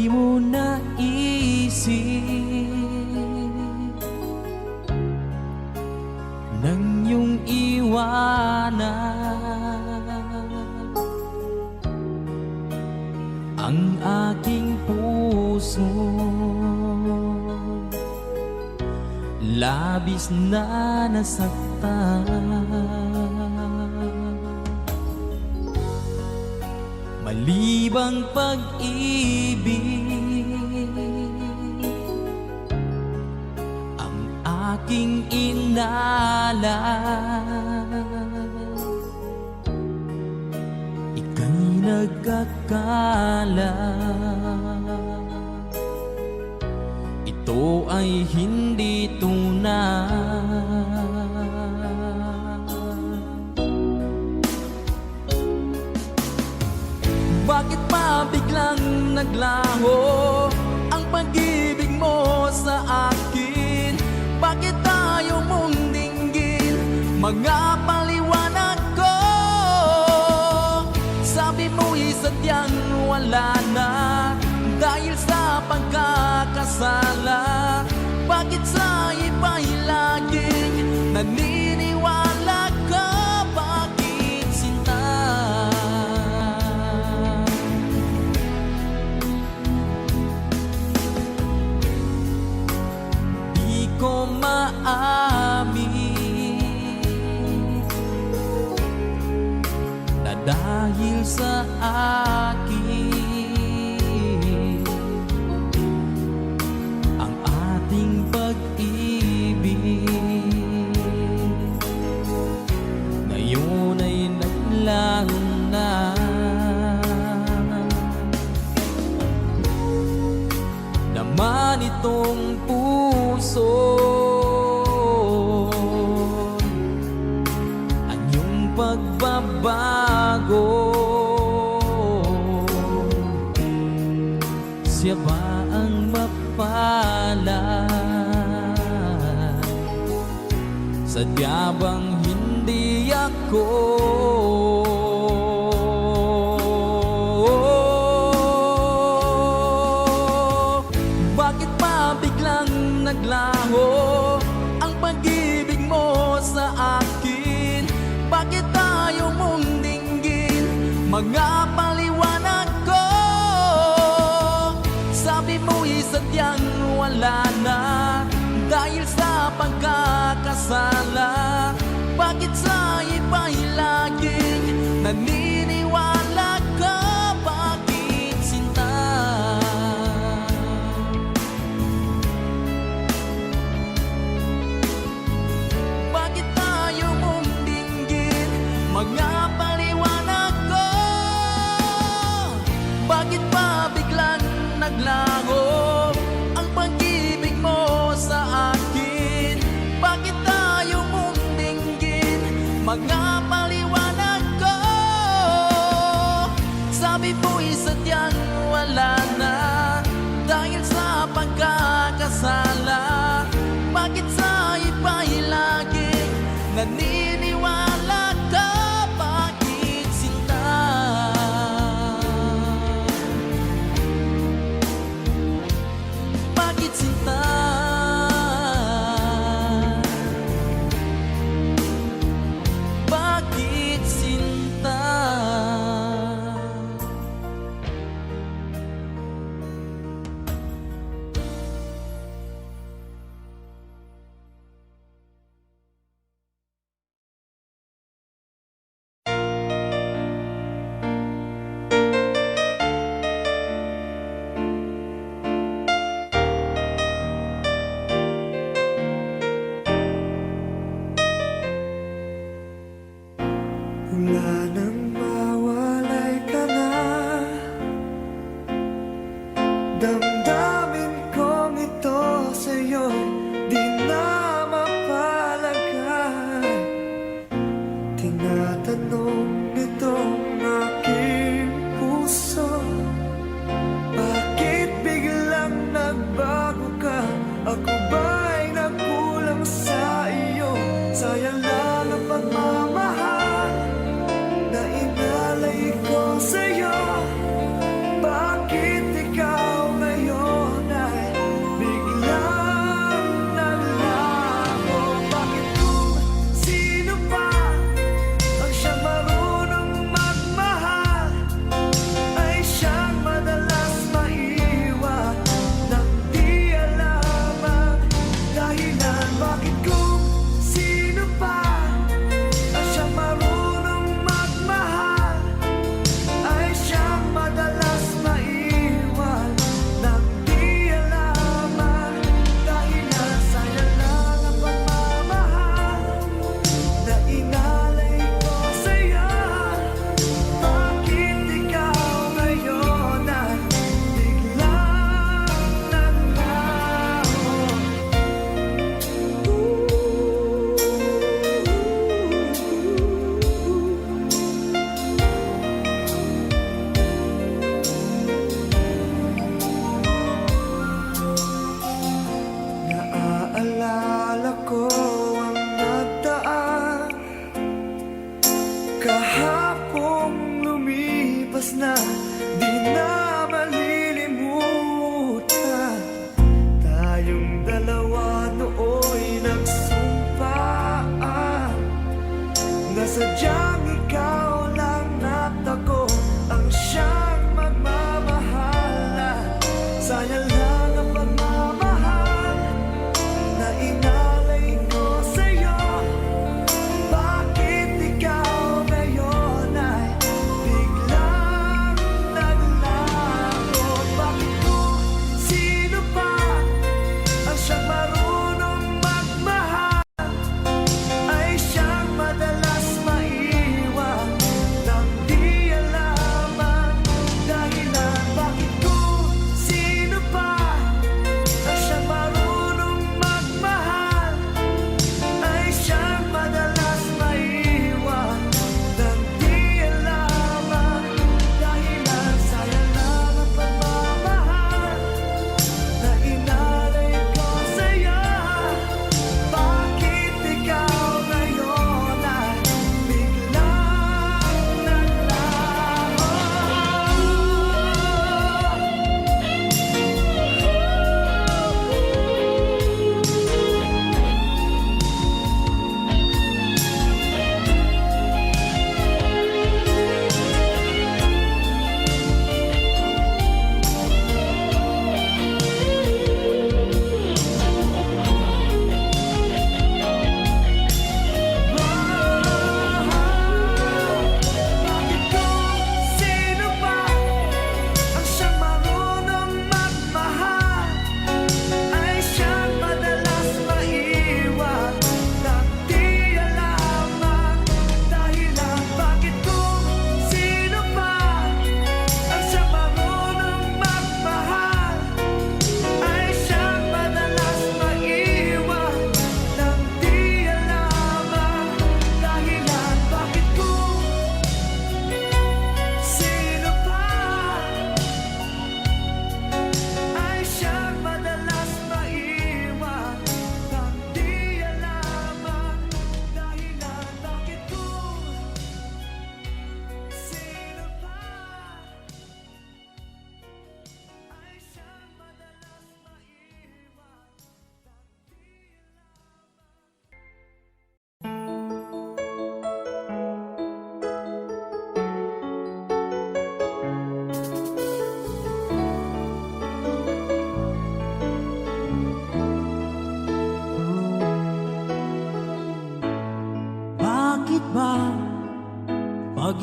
di mo naisip nang iyong iwanan ang aking puso. Labis na nasaktan, malibang pag-ibig ang aking inalan. Ika'y nagkakala ito ay hindi tunay. Bakit pa biglang naglaho ang pag-ibig mo sa akin? Bakit tayo mong dinggin mga paliwanag ko? Sabi mo'y sadyang wala na dahil sa pagkakasala. Bakit sa iba'y laging naniniwala ka? Bakit sinta? Di ko maamin na dahil sa akin ngayon ay naglaho na. Naman itong puso ang iyong pagbabago. Siya ba ang mapalad? Sadya bang hindi ako? Bakit pa biglang naglaho ang pag-ibig mo sa akin? Bakit tayo mong dinggin mga paliwanag ko? Sabi mo'y sadyang wala na dahil sa pagkakasala. Bakit sa iba'y laging naniniwala ka? Bakit sinta? Bakit tayo mong dinggin mga paliwanag ko?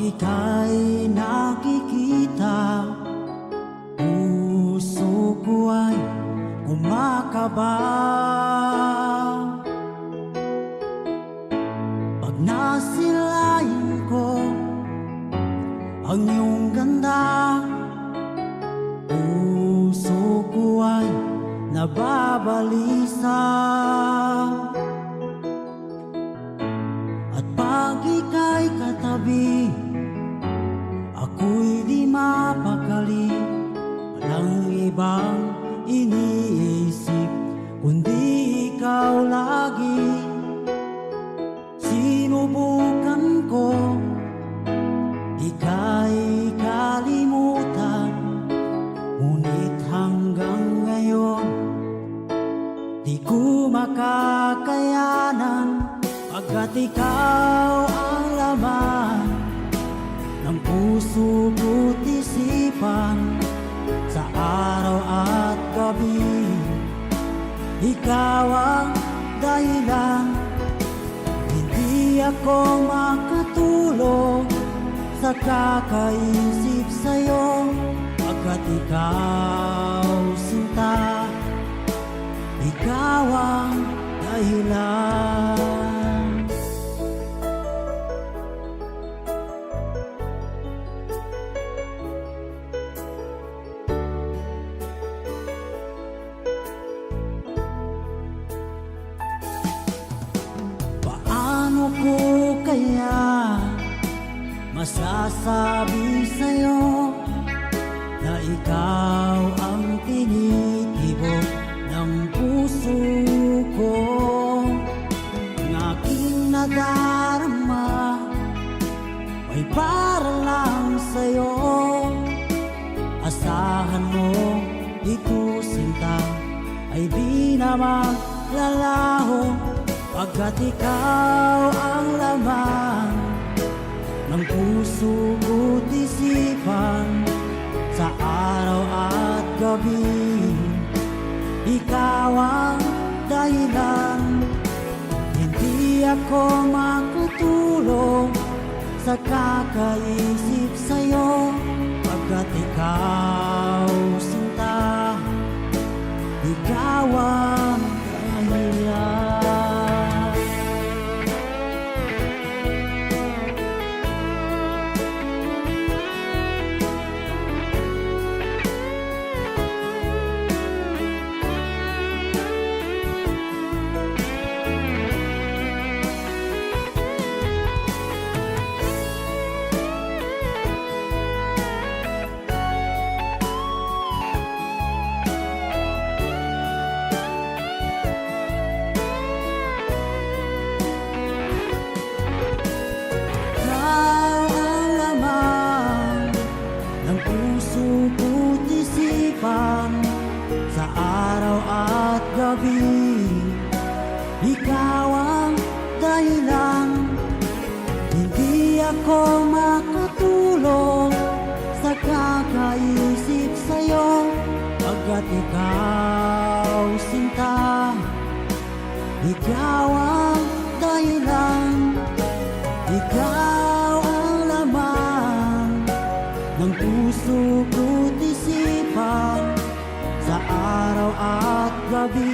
ika'y nakikita, puso ko ay kumakaba. Pag nasilayan ko ang iyong ganda, puso ko ay nababalisa. At pag ika'y katabi, ako'y di mapakali. Walang ibang iniisip kundi ikaw lagi. Sinubukan ko ika'y kalimutan, ngunit hanggang ngayon di ko makakayanan. Pagkat ikaw ang laman ng puso ko't isipan, sa araw at gabi ikaw ang dahilan. Hindi ako makatulog sa kakaisip sa'yo, pagkat ikaw sinta, ikaw ang dahilan. Paano ko kaya masasabi sa'yo na ikaw ang tinitibok ng puso ko? Ang aking nadarama ay para lang sa'yo. Asahan mo ito sinta ay di na maglalaho, pagkat ikaw ang laman ng puso ko't isipan, sa araw at gabi ikaw ang dahilan. Hindi ako makatulog sa kakaisip sa'yo, pagkat ikaw sinta, ikaw ang dahilan. Sa araw at gabi ikaw ang dahilan. Hindi ako makatulog sa kakaisip sa'yo, pagkat ikaw sinta, ikaw ang dahilan. Ikaw ang laman ng puso ko't isipan, sa araw at gabi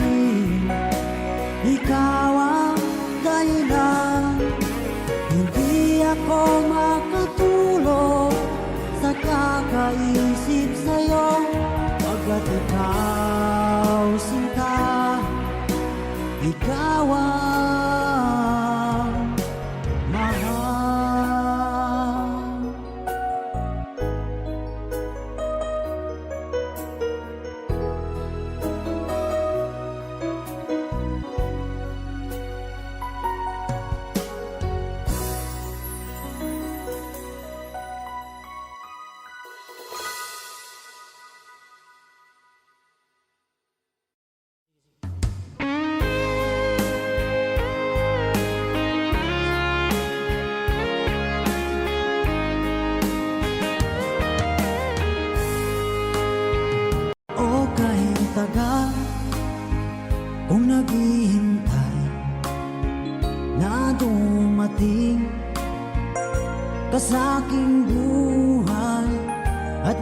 ikaw ang dahilan. Hindi ako makatulog sa kakaisip sa'yo, pagkat ikaw sinta, ikaw ang mahal.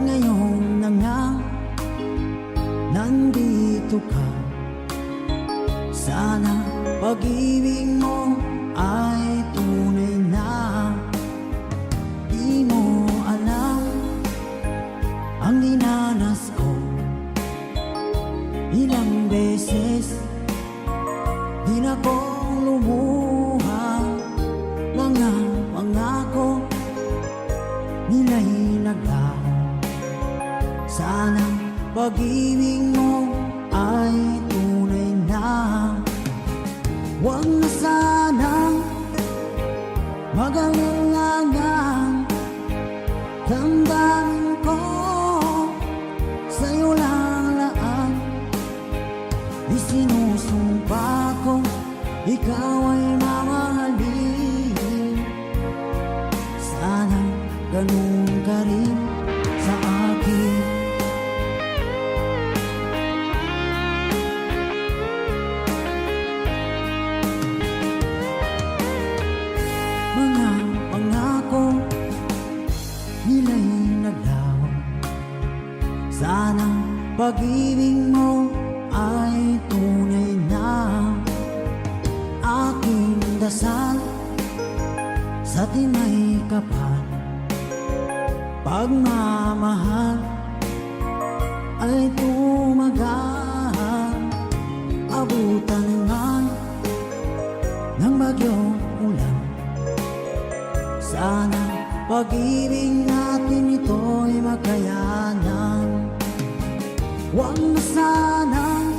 ngayon na nga nandito ka. Sana pag-ibig mo ay tunay na. Di mo alam ang dinanas ko. Ilang beses din akong lumuha. Mga pangako nila'y naglaho. Sana pag-ibig mo ay tunay na. Huwag na sanang mag-alinlangan. Damdamin ko sa'yo lang laan. Isinusumpa ko ikaw ay mamahalin. Sana ganun ka rin sa akin. Mga pangako nila'y naglaho. Sana pag-ibig mo ay tunay na. Aking dasal sa tinay kapal, pagmamahal ay tumagal. Abutan man ng bagyong ulan. Sana pag-ibig natin ito'y makayanan. Huwag na sanang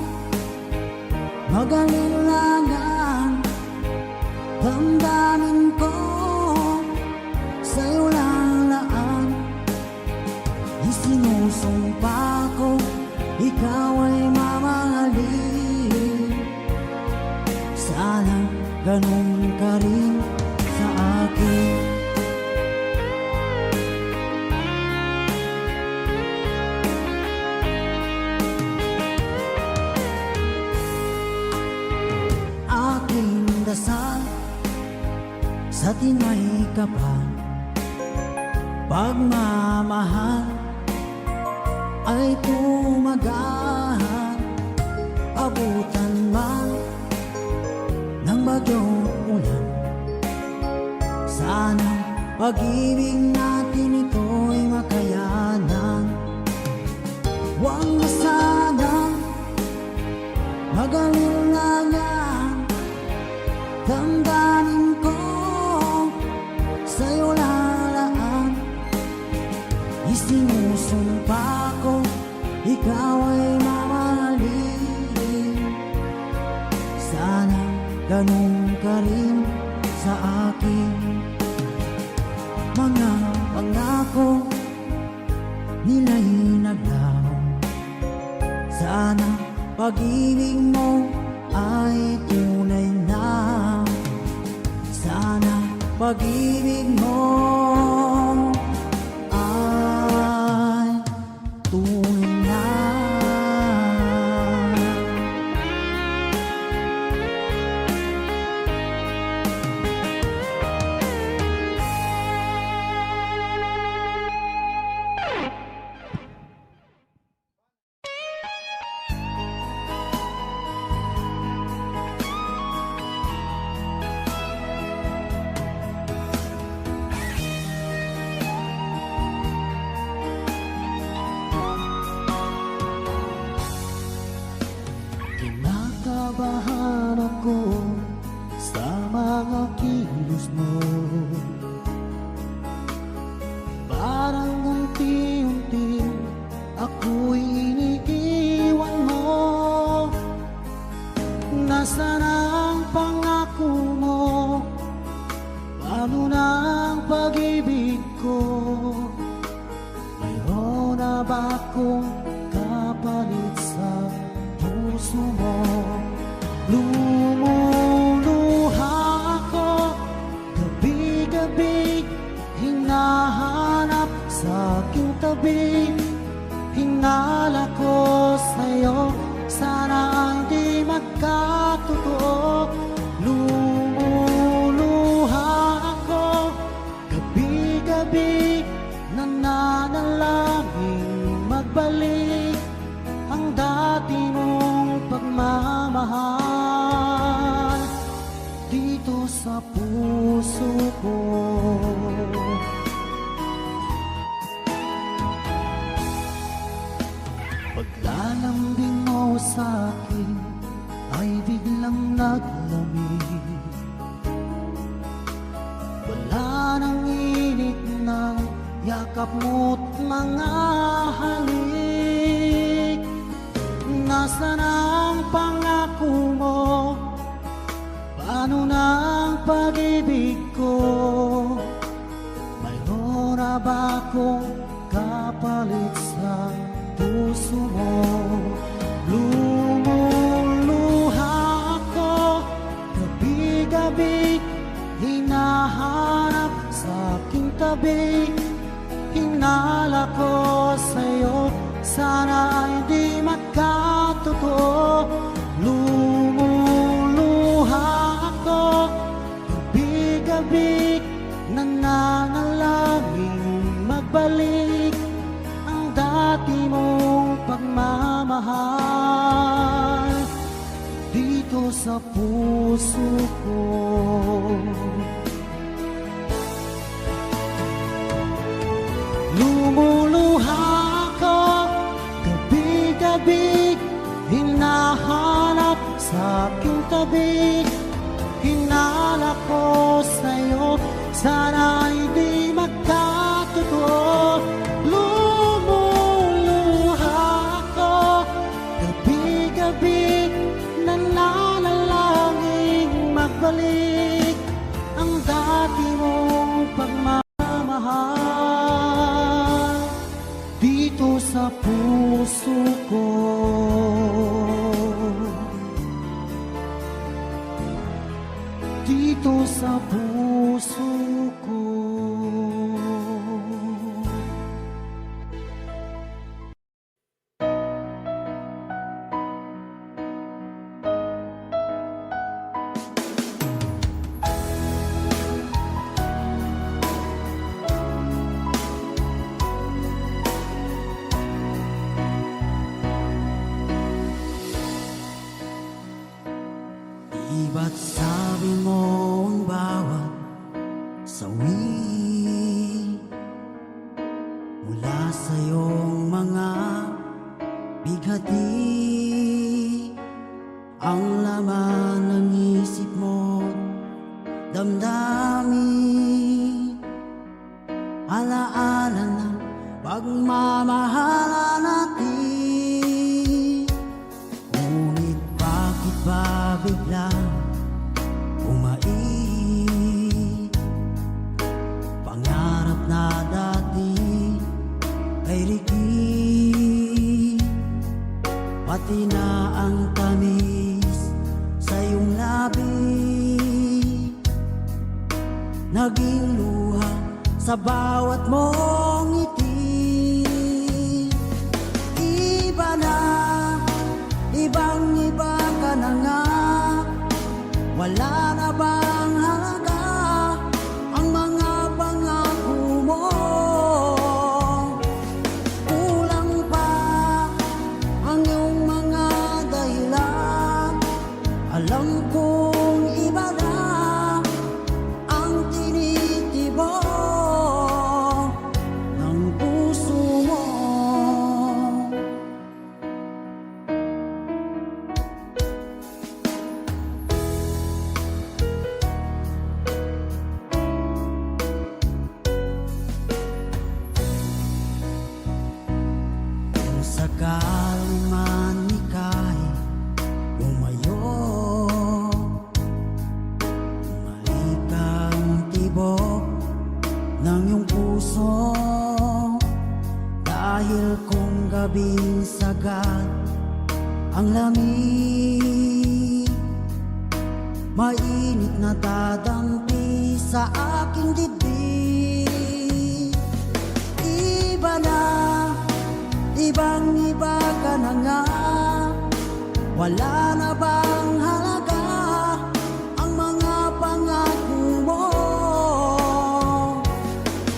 mag-alinlangan. Damdamin ko sa'yo lang laan. Isinusumpa ko ikaw ay mamahalin. Sana ganun ka rin sa akin. Aking dasal sa tinay kapal, pagmamahal ay tumagal. Abutan man ng bagyong ulan. Sana pag-ibig natin ito'y makayanan. Huwag na sanang mag-alinlangan. Damdamin ko sa'yo lalaan. Isinusumpa ko ikaw ay mamahalin. Sana ganun ka rin sa akin. Mga pangako nila'y naglaho. Sana pag-ibig mo ay tunay na. Sana pag-ibig mo ay tunay na. Kinakabahan ako sa mga kilos mo. Parang unti-unti ako'y iniiwan mo. Nasaan ang pangako mo? Paano na ang pag-ibig ko? Mayroon na ba akong kapalit sa puso mo? Lumuluha ako gabi-gabi, hinahanap sa aking tabi. Hinala ko sa'yo, sana ay di magkatotoo. Lumuluha ako gabi-gabi, nananalangin pagmamahal dito sa puso ko. Paglalambing mo sa'kin ay biglang naglamig. Wala nang init ng yakap mo't mga halik. Nasaan ang pangako mo? Paano na ang pag-ibig ko? Mayroon na ba akong kapalit sa puso mo? Lumuluha ako gabi-gabi, hinahanap sa aking tabi. Hinala ko sa'yo, sana ay di magkatotoo. Lumuluha ako gabi-gabi, nananalangin magbalik ang dati mong pagmamahal dito sa puso ko. Lumuluha ako gabi-gabi, hinahanap sa aking tabi. Hinala ko sa'yo, sana ay di magkatotoo. Lumuluha ako gabi-gabi, nananalangin magbalik ang dati mong pagmamahal dito sa puso ko. Dito sa puso ko. Di ba't sabi mo ang bawat sawi mula sa iyong mga bighati ang laman ng isip mo, damdamin, alaala ng pagmamahalan natin. Ngunit bakit ba biglang umait? Pangarap na dati ay ligid, pati na ang tamis sa iyong labi, naging luha sa bawat mong ngiti. Iba na, ibang-iba ka na nga, wala na bang halaga ang mga pangako mo? Kulang pa ang iyong mga dahilan, alam kong iba na ang tinitibok ng puso mo. Kung sakaling man ika'y lumayo, bumalik ang tibok ng iyong puso. Dahil kung gabing sagad ang lamig, mainit na dadampi sa aking dibdib. Iba na, ibang-iba ka na nga, wala na bang halaga ang mga pangako mo?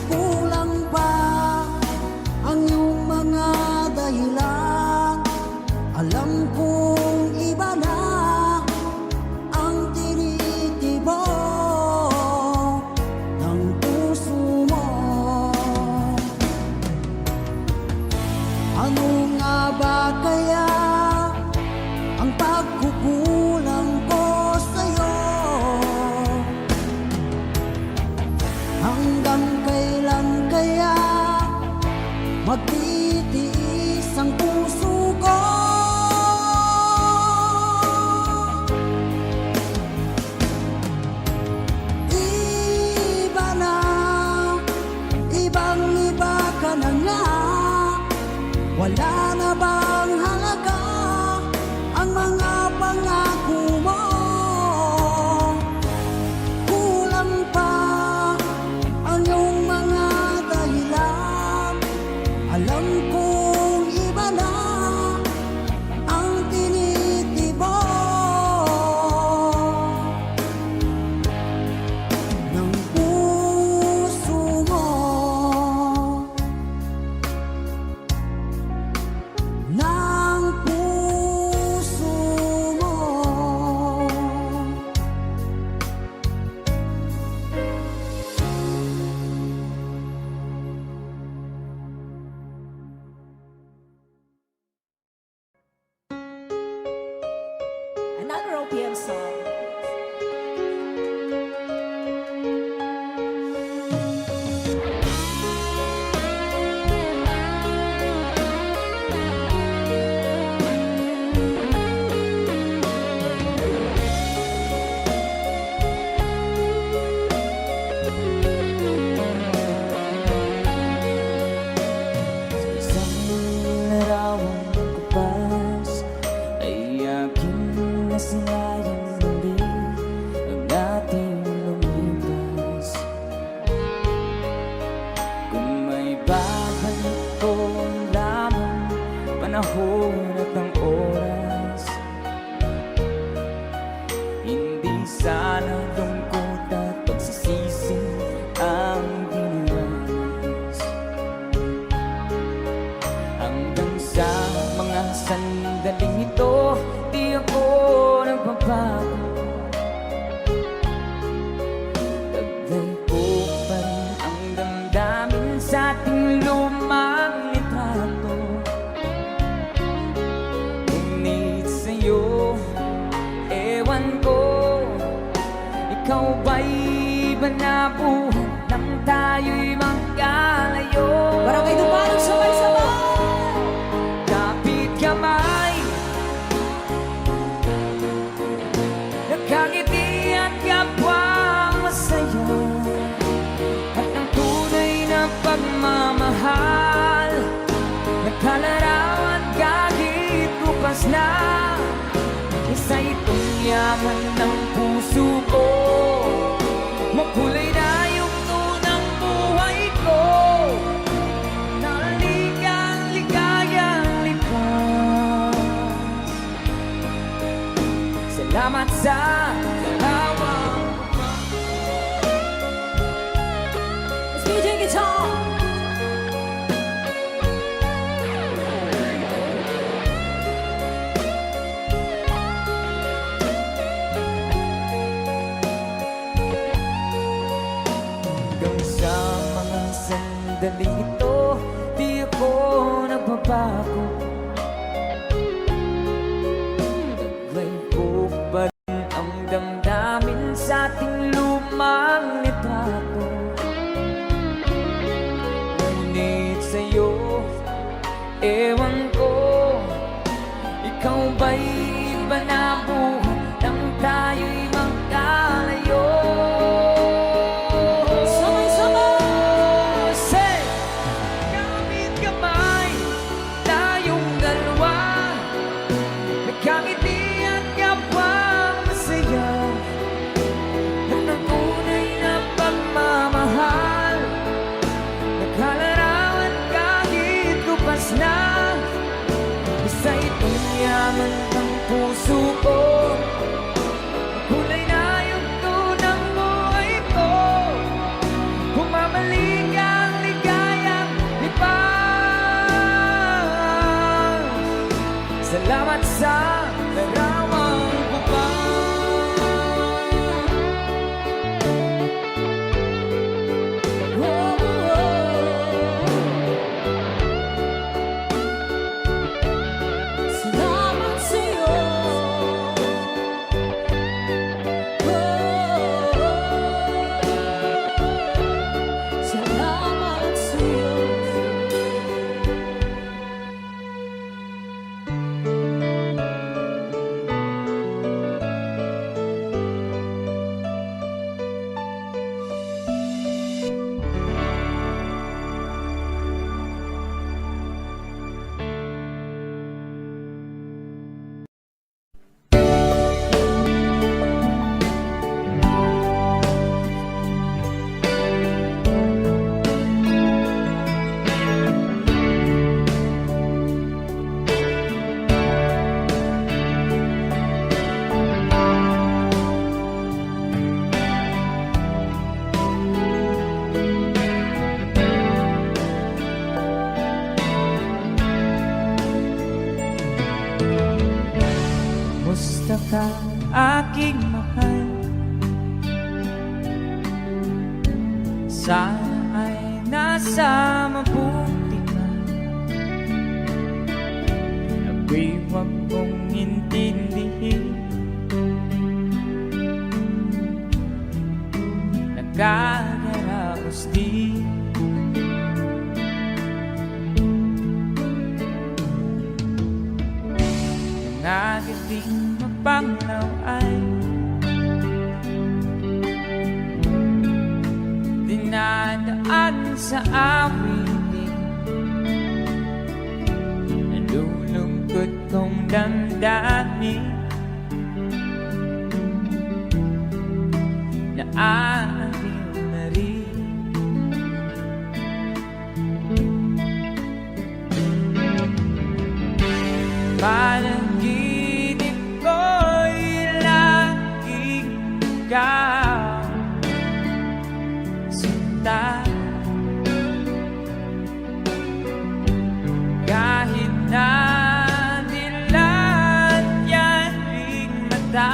Kulang pa ang iyong mga dahilan, alam kong iba na Ano nga ba kaya ang pagkukulang ko sa'yo? Hanggang kailan kaya magtitiis ang puso ko? Iba na, ibang-iba ka na nga. Wala na bang halaga ang mga pangako mo? Kulang pa ang iyong mga dahilan. Alam kong iba na ang tinitibok ng puso mo. Ng puso mo. Another OPM song. Isang larawang kupas ay aking nasinayang muli ang ating lumipas. Kung may babalik ko lamang panahon at ang oras, hindi sana lungkot at pagsisisi ang dinanas. Hanggang sa mga sandaling ito, di ako nagbabago. Taglay ko pa rin ang damdamin sa ating lumang litrato. Ngunit sa'yo, ewan ko, ikaw ba'y iba na buhat nang tayo'y magkalayo? Barangay Dumalang sabay-sabay. Kapit kamay, nakangiti at kapwang masaya, at ang tunay na pagmamahal, nakalarawan kahit bukas na. Isa itong yaman ng puso ko, makulay na yung tunang buhay ko. Ligayang likas. Salamat sa lawang. Let's DJ guitar. Hanggang sa mga sandaling ito, di ako nagbabago. Taglay ko pa rin ang damdamin sa ating lumang litrato. Ngunit sa'yo, ewan ko, ikaw ba'y iba na buhat nang tayo'y magkalayo? Say, kapit kamay, tayong dalawa, nagkangiti at kapwang masaya, at ang tunay na pagmamahal, nagkalarawan kahit lupas na. Isa itong yaman ng puso ko, kulay na yung tunang buhay ko. Bumabalik ang ligayang lipas. Salamat sa larawang ko. ka, aking mahal. Sana ay nasa mabuti ka, ako'y huwag mong intindihin. Nagkagaraos di mga gabing mapanglaw ay dinadaan sa awitin. Nalulungkot kong damdamin, naaaaliw na rin. Panaginip ko'y laging ikaw, sinta. Kahit na dilat yan ring mata,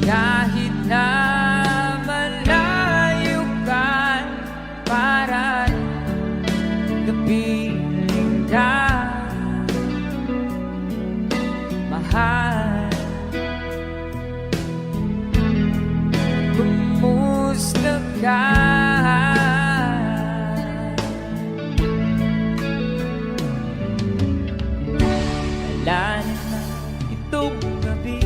kahit na malayo ka, para kapiling ka, mahal. Kumusta ka? Wala na itong gabi,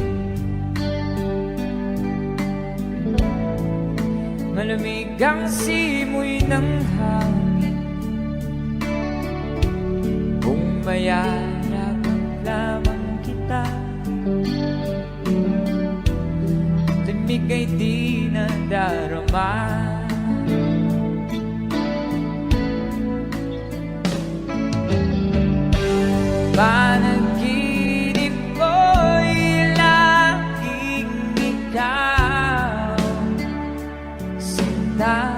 malamig ang simoy ng hangin. Kung mayarap lamang kita, lamig ay di nadarama. Panaginip ko'y laging ikaw, sinta.